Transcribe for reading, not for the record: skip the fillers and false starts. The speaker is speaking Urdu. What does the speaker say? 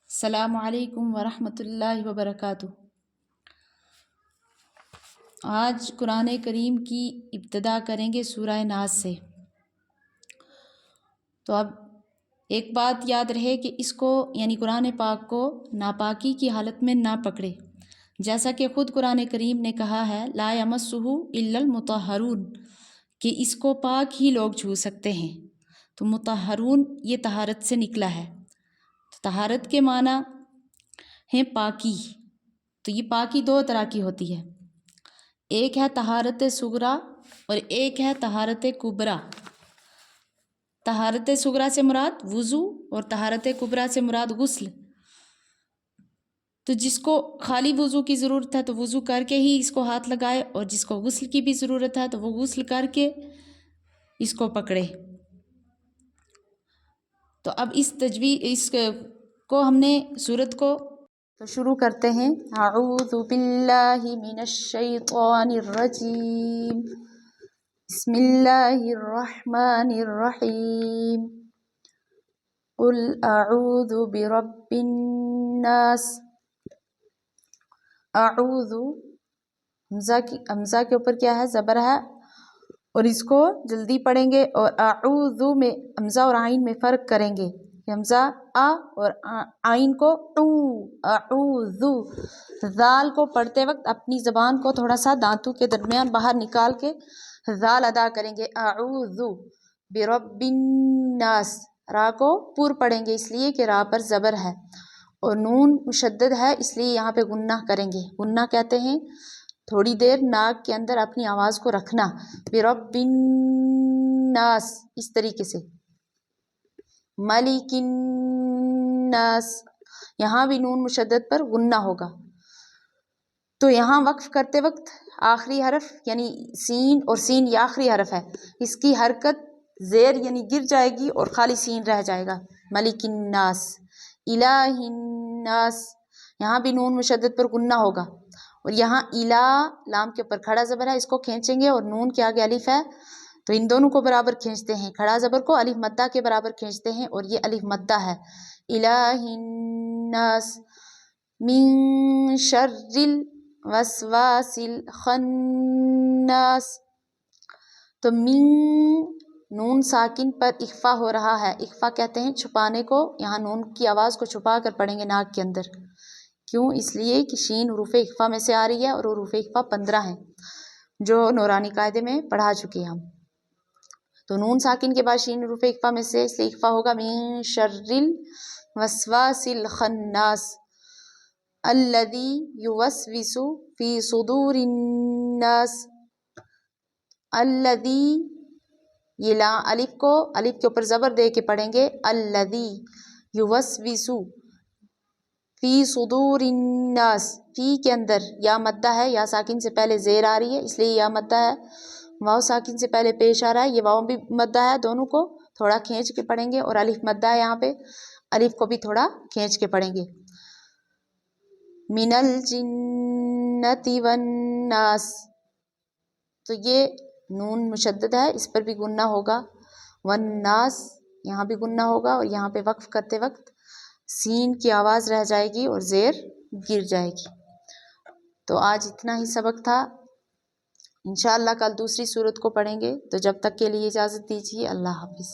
السلام علیکم ورحمۃ اللہ وبرکاتہ۔ آج قرآن کریم کی ابتدا کریں گے سورہ ناس سے۔ تو اب ایک بات یاد رہے کہ اس کو یعنی قرآن پاک کو ناپاکی کی حالت میں نہ پکڑے، جیسا کہ خود قرآن کریم نے کہا ہے لا یمسہ الا المطہرون، کہ اس کو پاک ہی لوگ چھو سکتے ہیں۔ تو مطہرون یہ طہارت سے نکلا ہے۔ طہارت کے معنی ہیں پاکی۔ تو یہ پاکی دو طرح کی ہوتی ہے، ایک ہے طہارت صغریٰ اور ایک ہے طہارت کبریٰ۔ طہارت صغریٰ سے مراد وضو اور طہارت کبریٰ سے مراد غسل۔ تو جس کو خالی وضو کی ضرورت ہے تو وضو کر کے ہی اس کو ہاتھ لگائے، اور جس کو غسل کی بھی ضرورت ہے تو وہ غسل کر کے اس کو پکڑے۔ تو اب اس کو ہم نے سورت کو تو شروع کرتے ہیں۔ اعوذ باللہ من الشیطان الرجیم، بسم اللہ الرحمن الرحیم، قل اعوذ برب الناس۔ اعوذ حمزہ کے اوپر کیا ہے؟ زبر ہے، اور اس کو جلدی پڑھیں گے، اور اعوذ میں حمزہ اور عین میں فرق کریں گے۔ حمزہ آ اور عین کو او، اعوذ۔ ذال کو پڑھتے وقت اپنی زبان کو تھوڑا سا دانتوں کے درمیان باہر نکال کے ذال ادا کریں گے۔ اعوذ برب الناس، را کو پر پڑھیں گے اس لیے کہ را پر زبر ہے، اور نون مشدد ہے اس لیے یہاں پہ غنہ کریں گے۔ غنہ کہتے ہیں تھوڑی دیر ناک کے اندر اپنی آواز کو رکھنا۔ برب الناس، اس طریقے سے۔ ملک الناس، یہاں بھی نون مشدد پر غنہ ہوگا۔ تو یہاں وقف کرتے وقت آخری حرف یعنی سین، اور سین یہ آخری حرف ہے، اس کی حرکت زیر یعنی گر جائے گی اور خالی سین رہ جائے گا۔ ملک الناس، الہ الناس، یہاں بھی نون مشدد پر غنہ ہوگا، اور یہاں الہ لام کے اوپر کھڑا زبر ہے، اس کو کھینچیں گے، اور نون کے آگے الف ہے تو ان دونوں کو برابر کھینچتے ہیں، کھڑا زبر کو الف مدہ کے برابر کھینچتے ہیں، اور یہ الف مدہ ہے۔ الہ الناس من شر الوسواس الخناس۔ تو من نون ساکن پر اخفا ہو رہا ہے، اخفا کہتے ہیں چھپانے کو، یہاں نون کی آواز کو چھپا کر پڑھیں گے ناک کے اندر۔ کیوں؟ اس لیے کہ شین حروف اخفا میں سے آ رہی ہے، اور حروف اخفا 15 ہیں جو نورانی قاعدے میں پڑھا چکے ہم۔ تو نون ساکن کے بعد شین حروف اخفا میں سے، اس لیے اخفا ہوگا من شر الوسواس الخناس الذی یوسوس فی صدور الناس۔ الذی، یہ الف کو الف کے اوپر زبر دے کے پڑھیں گے، الذی یوسوس فی صدور الناس۔ فی کے اندر یا مدہ ہے، یا ساکن سے پہلے زیر آ رہی ہے اس لیے یا مدہ ہے، واو ساکن سے پہلے پیش آ رہا ہے، یہ واو بھی مدہ ہے، دونوں کو تھوڑا کھینچ کے پڑھیں گے، اور الف مدہ ہے یہاں پہ، الف کو بھی تھوڑا کھینچ کے پڑھیں گے۔ من الجنۃ والناس، تو یہ نون مشدد ہے، اس پر بھی غنہ ہوگا۔ والناس، یہاں بھی غنہ ہوگا، اور یہاں پہ وقف کرتے وقت سین کی آواز رہ جائے گی اور زیر گر جائے گی۔ تو آج اتنا ہی سبق تھا، انشاءاللہ کل دوسری سورت کو پڑھیں گے، تو جب تک کے لیے اجازت دیجیے، اللہ حافظ۔